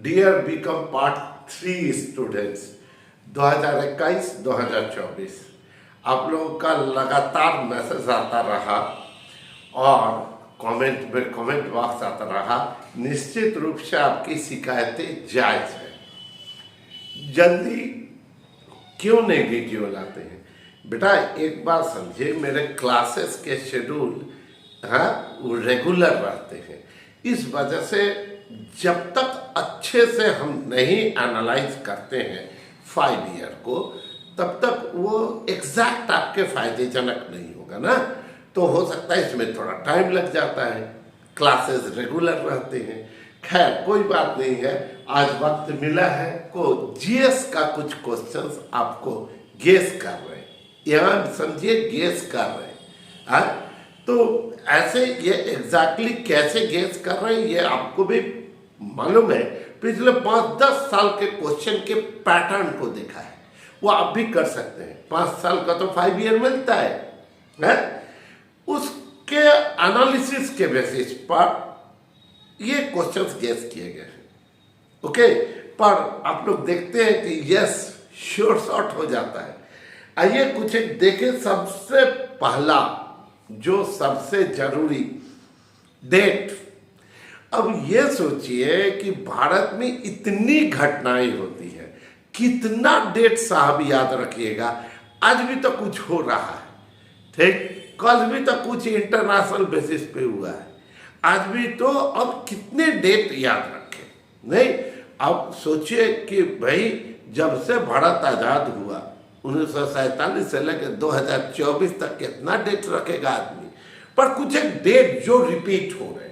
Dear BCom part 3 students 2021-2024 आप लोगों का लगातार मैसेज आता रहा और कमेंट में कमेंट बॉक्स आता रहा। निश्चित रूप से आपकी शिकायतें जायज़ है। जल्दी क्यों नेगेटिव लाते हैं बेटा? एक बार समझिए, मेरे क्लासेस के शेड्यूल वो रेगुलर रहते हैं। इस वजह से जब तक अच्छे से हम नहीं एनालाइज करते हैं 5 ईयर को, तब तक वो एग्जैक्ट आपके फायदेजनक नहीं होगा ना। तो हो सकता है इसमें थोड़ा टाइम लग जाता है। क्लासेस रेगुलर रहते हैं। खैर कोई बात नहीं है, आज वक्त मिला है को जीएस का कुछ क्वेश्चंस आपको गेस कर रहे हैं, यहाँ समझिए गेस कर रहे हैं। तो ऐसे ये एग्जैक्टली कैसे गेस कर रहे हैं ये आपको भी मालूम है। पिछले 5-10 साल के क्वेश्चन के पैटर्न को देखा है, वो आप भी कर सकते हैं। 5 साल का तो 5 ईयर मिलता है? उसके एनालिसिस के बेसिस पर ये क्वेश्चंस गेस किए गए हैं। ओके, पर आप लोग देखते हैं कि यस श्योर शॉट हो जाता है। आइए कुछ एक देखें। सबसे पहला जो सबसे जरूरी डेट, अब ये सोचिए कि भारत में इतनी घटनाएं होती है, कितना डेट साहब याद रखिएगा। आज भी तो कुछ हो रहा है, ठीक, कल भी तो कुछ इंटरनेशनल बेसिस पे हुआ है। आज भी तो अब कितने डेट याद रखें? नहीं, अब सोचिए कि भाई जब से भारत आजाद हुआ 1947 से लेकर 2024 तक कितना डेट रखेगा आदमी? पर कुछ एक डेट जो रिपीट हो रहे हैं,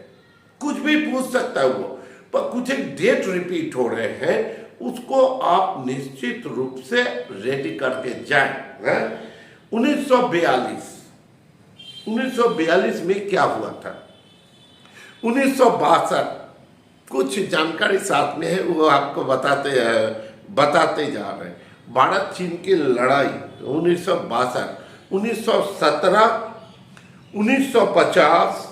कुछ भी पूछ सकता है वो, पर कुछ एक डेट रिपीट हो रहे हैं, उसको आप निश्चित रूप से रेडी करके जाएं। 1942 में क्या हुआ था? 1962 कुछ जानकारी साथ में है, वो आपको बताते जा रहे हैं। भारत चीन की लड़ाई 1962, 1917, 1950,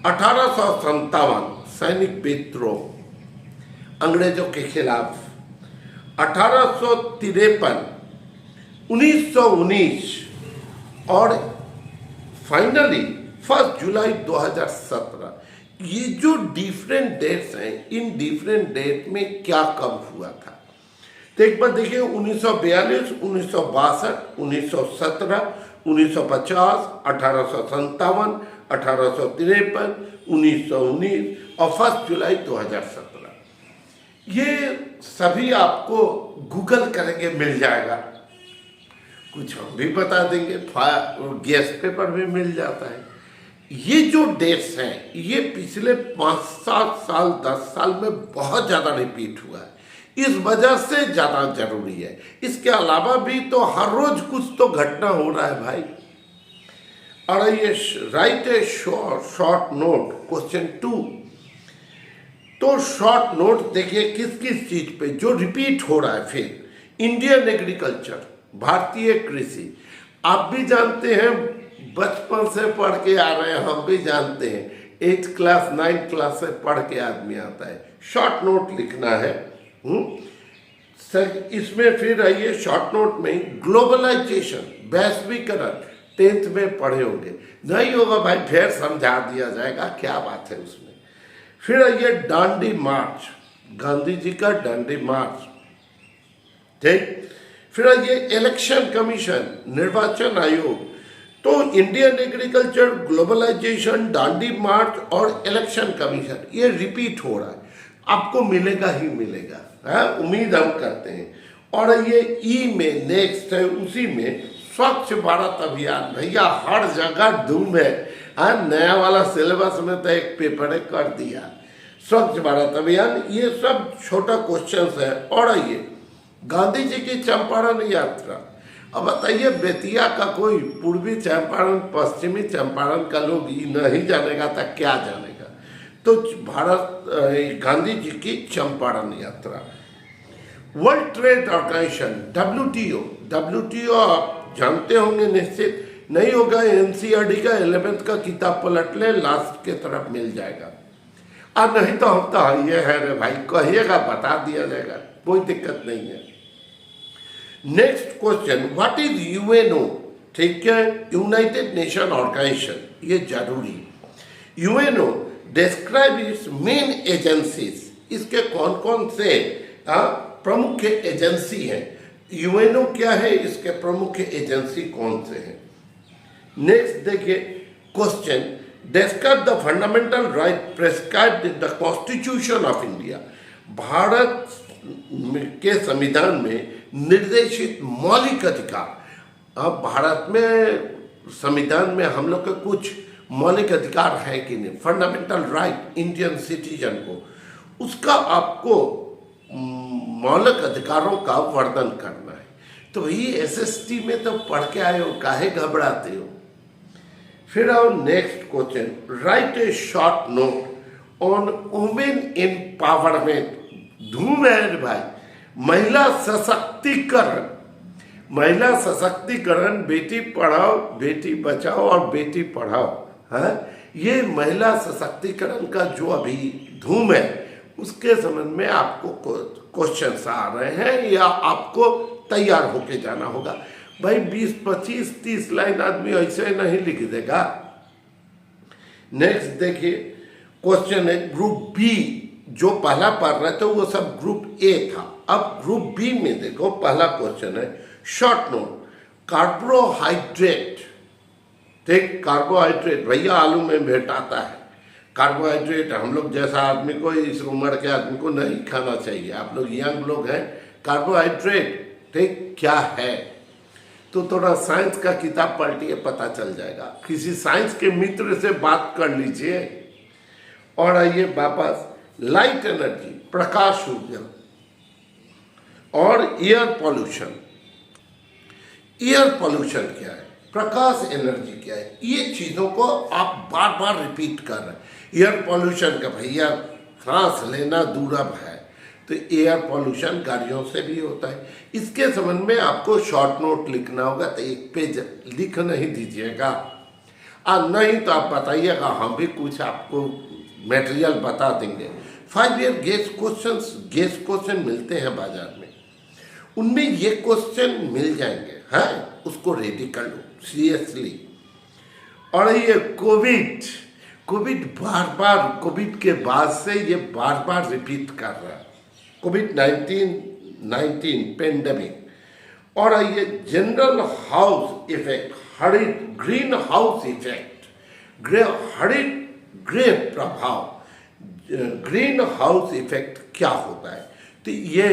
1857 सैनिक विद्रोह अंग्रेजों के खिलाफ, 1853, 1919 और फाइनली 1 जुलाई 2017। ये जो डिफरेंट डेट्स हैं, इन डिफरेंट डेट में क्या कब हुआ था? तो एक बार देखिए, 1942, 1962, 1917, 1950, 1857, 1853, 1919 और 1 जुलाई 2017। ये सभी आपको गूगल करेंगे मिल जाएगा। कुछ हम भी बता देंगे, गेस्ट पेपर भी मिल जाता है। ये जो डेट्स हैं ये पिछले 5-7 साल 10 साल में बहुत ज़्यादा रिपीट हुआ है, इस वजह से ज़्यादा जरूरी है। इसके अलावा भी तो हर रोज कुछ तो घटना हो रहा है भाई। और ये राइट ए शॉर्ट नोट क्वेश्चन 2। तो शॉर्ट नोट देखिए किस किस चीज पे जो रिपीट हो रहा है। फिर इंडियन एग्रीकल्चर, भारतीय कृषि, आप भी जानते हैं, बचपन से पढ़ के आ रहे हैं, हम भी जानते हैं। 8th क्लास 9th क्लास से पढ़ के आदमी आता है। शॉर्ट नोट लिखना है। सर इसमें फिर आइए शॉर्ट नोट में ग्लोबलाइजेशन, वैश्वीकरण 10th में पढ़े होंगे, नहीं होगा भाई फिर समझा दिया जाएगा, क्या बात है उसमें। फिर आइए दांडी मार्च, गांधी जी का दांडी मार्च, ठीक। फिर आइए इलेक्शन कमीशन, निर्वाचन आयोग। तो इंडियन एग्रीकल्चर, ग्लोबलाइजेशन, दांडी मार्च और इलेक्शन कमीशन ये रिपीट हो रहा है, आपको मिलेगा ही मिलेगा, है उम्मीद हम करते हैं। और ये ई में नेक्स्ट है, उसी में स्वच्छ भारत अभियान। भैया हर जगह धूम है। नया वाला सिलेबस में तो एक पेपर कर दिया, स्वच्छ भारत अभियान। ये सब छोटा क्वेश्चन है। और आइए गांधी जी की चंपारण यात्रा। अब बताइए, बेतिया का कोई पूर्वी चंपारण पश्चिमी चंपारण का लोग नहीं जानेगा तो क्या जानेगा? तो गांधी जी की चंपारण यात्रा। वर्ल्ड ट्रेड ऑर्गेनाइजेशन WTO आप जानते होंगे, निश्चित नहीं होगा। NCERT का 11th का किताब पलट ले, लास्ट के तरफ मिल जाएगा। और नहीं तो हम तो ये है रे भाई, कहिएगा बता दिया जाएगा, कोई दिक्कत नहीं है। Next question, what is UNO? ठीक है, यूनाइटेड नेशन ऑर्गेनाइजेशन, ये जरूरी। UNO describe it's main agencies, इसके कौन कौन से प्रमुख एजेंसी हैं? यूएनओ क्या है, इसके प्रमुख एजेंसी कौन से हैं? नेक्स्ट देखिए question, describe the fundamental right prescribed in the constitution of India. Bharat के संविधान में निर्देशित मौलिक अधिकार। अब भारत में संविधान में हम लोग के कुछ मौलिक अधिकार है कि नहीं, फंडामेंटल राइट इंडियन सिटीजन को, उसका आपको मौलिक अधिकारों का वर्णन करना है। तो भाई एसएसटी में तो पढ़ के आए हो, काहे घबराते हो? फिर आओ next question, right A short note on women empowerment. धूम है भाई, महिला सशक्तिकरण। महिला सशक्तिकरण, बेटी पढ़ाओ बेटी बचाओ और बेटी पढ़ाओ, है ये महिला सशक्तिकरण का जो अभी धूम है, उसके संबंध में आपको क्वेश्चंस आ रहे हैं या आपको तैयार होके जाना होगा। भाई 20, 25, 30 लाइन आदमी ऐसे नहीं लिख देगा। नेक्स्ट देखिए क्वेश्चन है, ग्रुप बी जो पहला पढ़ रहे थे वो सब ग्रुप ए था, अब ग्रुप बी में देखो पहला क्वेश्चन है, शॉर्ट नोट, कार्बोहाइड्रेट। ठीक, कार्बोहाइड्रेट भैया आलू में भेटाता है। कार्बोहाइड्रेट हम लोग जैसा आदमी को, इस उम्र के आदमी को नहीं खाना चाहिए। आप लोग यंग लोग हैं, कार्बोहाइड्रेट ठीक क्या है? तो थोड़ा साइंस का किताब पलटिए, पता चल जाएगा। किसी साइंस के मित्र से बात कर लीजिए। और आइए वापस, लाइट एनर्जी, प्रकाश ऊर्जा और एयर पॉल्यूशन। एयर पॉल्यूशन क्या है, प्रकाश एनर्जी क्या है, ये चीजों को आप बार बार रिपीट कर रहे हैं। एयर पॉल्यूशन का भैया सांस लेना दुर्लभ है, तो एयर पॉल्यूशन गाड़ियों से भी होता है। इसके संबंध में आपको शॉर्ट नोट लिखना होगा, तो एक पेज लिख नहीं दीजिएगा, और नहीं तो आप बताइएगा, हम भी कुछ आपको मटेरियल बता देंगे। 5 ईयर गेस क्वेश्चन मिलते हैं बाजार में, उनमें ये क्वेश्चन मिल जाएंगे, हैं उसको रेडी कर लो सीरियसली। और ये कोविड बार बार, कोविड के बाद से ये बार बार रिपीट कर रहा है, कोविड-19 पेंडेमिक। और ये जनरल हाउस इफेक्ट, हरित ग्रीन हाउस इफेक्ट, हरित गृह प्रभाव, ग्रीन हाउस इफेक्ट क्या होता है? तो ये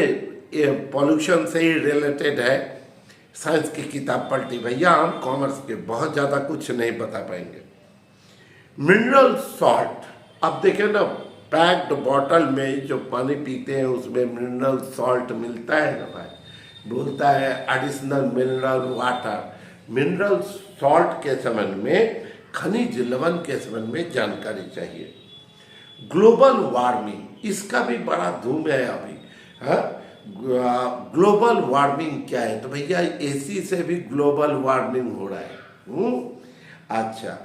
पॉल्यूशन से ही रिलेटेड है। साइंस की किताब पलटी भैया, हम कॉमर्स के बहुत ज़्यादा कुछ नहीं बता पाएंगे। मिनरल सॉल्ट, अब देखें ना, पैक्ड बॉटल में जो पानी पीते हैं उसमें मिनरल सॉल्ट मिलता है ना भाई, बोलता है additional mineral water. Mineral salt के संबंध में, खनिज लवण के संबंध में जानकारी चाहिए। ग्लोबल वार्मिंग, इसका भी बड़ा धूम है अभी। हाँ, ग्लोबल वार्मिंग क्या है? तो भैया एसी से भी ग्लोबल वार्मिंग हो रहा है। अच्छा,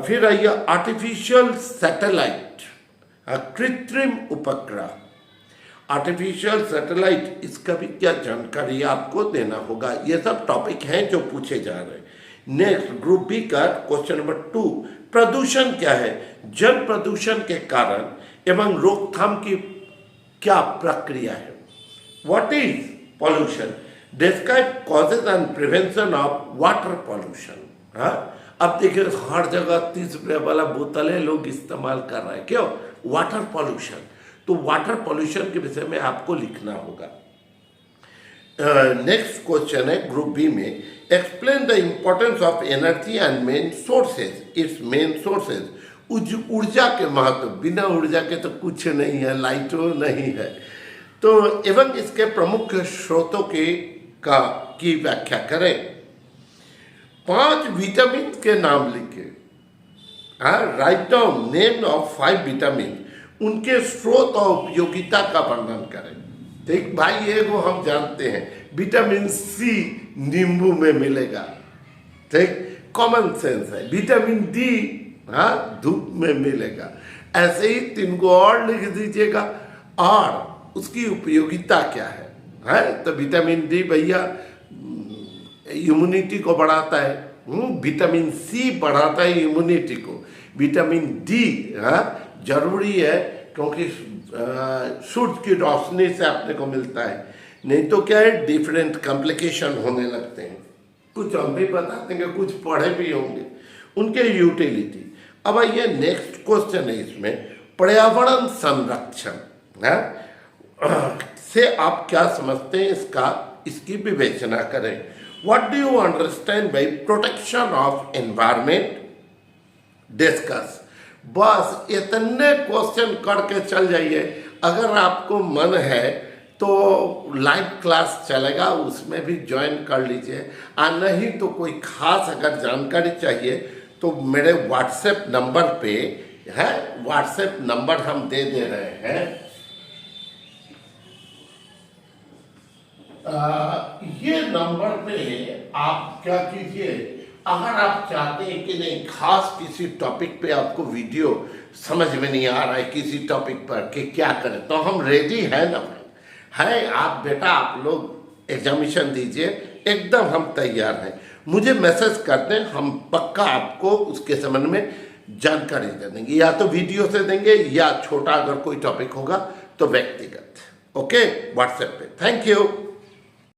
फिर आइए आर्टिफिशियल सैटेलाइट, कृत्रिम उपग्रह, आर्टिफिशियल सैटेलाइट, इसका भी क्या जानकारी आपको देना होगा। ये सब टॉपिक हैं जो पूछे जा रहे हैं। नेक्स्ट ग्रुप बी का क्वेश्चन नंबर 2, प्रदूषण क्या है? जल प्रदूषण के कारण एवं रोकथाम की क्या प्रक्रिया है? What is pollution? Describe causes and prevention of water pollution. हाँ, अब देखिए हर जगह 30 रुपये वाला बोतलें लोग इस्तेमाल कर रहे हैं, क्यों? Water pollution. तो वाटर पॉल्यूशन के विषय में आपको लिखना होगा। नेक्स्ट क्वेश्चन है ग्रुप बी में, explain the importance of energy and main sources, it's main sources. ऊर्जा के महत्व, बिना ऊर्जा के तो कुछ नहीं है, लाइटों नहीं है। तो एवं इसके प्रमुख स्रोतों की व्याख्या करें। 5 विटामिन के नाम लिखे। Write down name of 5 vitamin, उनके स्रोत और उपयोगिता का वर्णन करें। ठीक भाई, ये वो हम जानते हैं, विटामिन सी नींबू में मिलेगा, ठीक, कॉमन सेंस है। विटामिन डी धूप में मिलेगा। ऐसे ही 3 को और लिख दीजिएगा। और उसकी उपयोगिता क्या है? तो विटामिन डी भैया इम्यूनिटी को बढ़ाता है, विटामिन सी बढ़ाता है इम्यूनिटी को, विटामिन डी जरूरी है क्योंकि सूरज की रोशनी से अपने को मिलता है, नहीं तो क्या है डिफरेंट कॉम्प्लिकेशन होने लगते हैं। कुछ हम भी बता देंगे, कुछ पढ़े भी होंगे उनके यूटिलिटी। अब ये नेक्स्ट क्वेश्चन है इसमें, पर्यावरण संरक्षण से आप क्या समझते हैं, इसकी विवेचना करें। What do you understand by protection of environment, discuss. बस इतने क्वेश्चन करके चल जाइए। अगर आपको मन है तो लाइव क्लास चलेगा, उसमें भी ज्वाइन कर लीजिए। नहीं तो कोई खास अगर जानकारी चाहिए तो मेरे व्हाट्सएप नंबर पे है, व्हाट्सएप नंबर हम दे रहे हैं। ये नंबर पे आप क्या कीजिए, अगर आप चाहते हैं कि नहीं खास किसी टॉपिक पे आपको वीडियो समझ में नहीं आ रहा है किसी टॉपिक पर कि क्या करें, तो हम रेडी है ना भाई, है आप बेटा, आप लोग एग्जामिनेशन दीजिए, एकदम हम तैयार हैं। मुझे मैसेज कर दें, हम पक्का आपको उसके संबंध में जानकारी दे देंगे, या तो वीडियो से देंगे या छोटा अगर कोई टॉपिक होगा तो व्यक्तिगत। ओके, व्हाट्सएप पे। Thank you.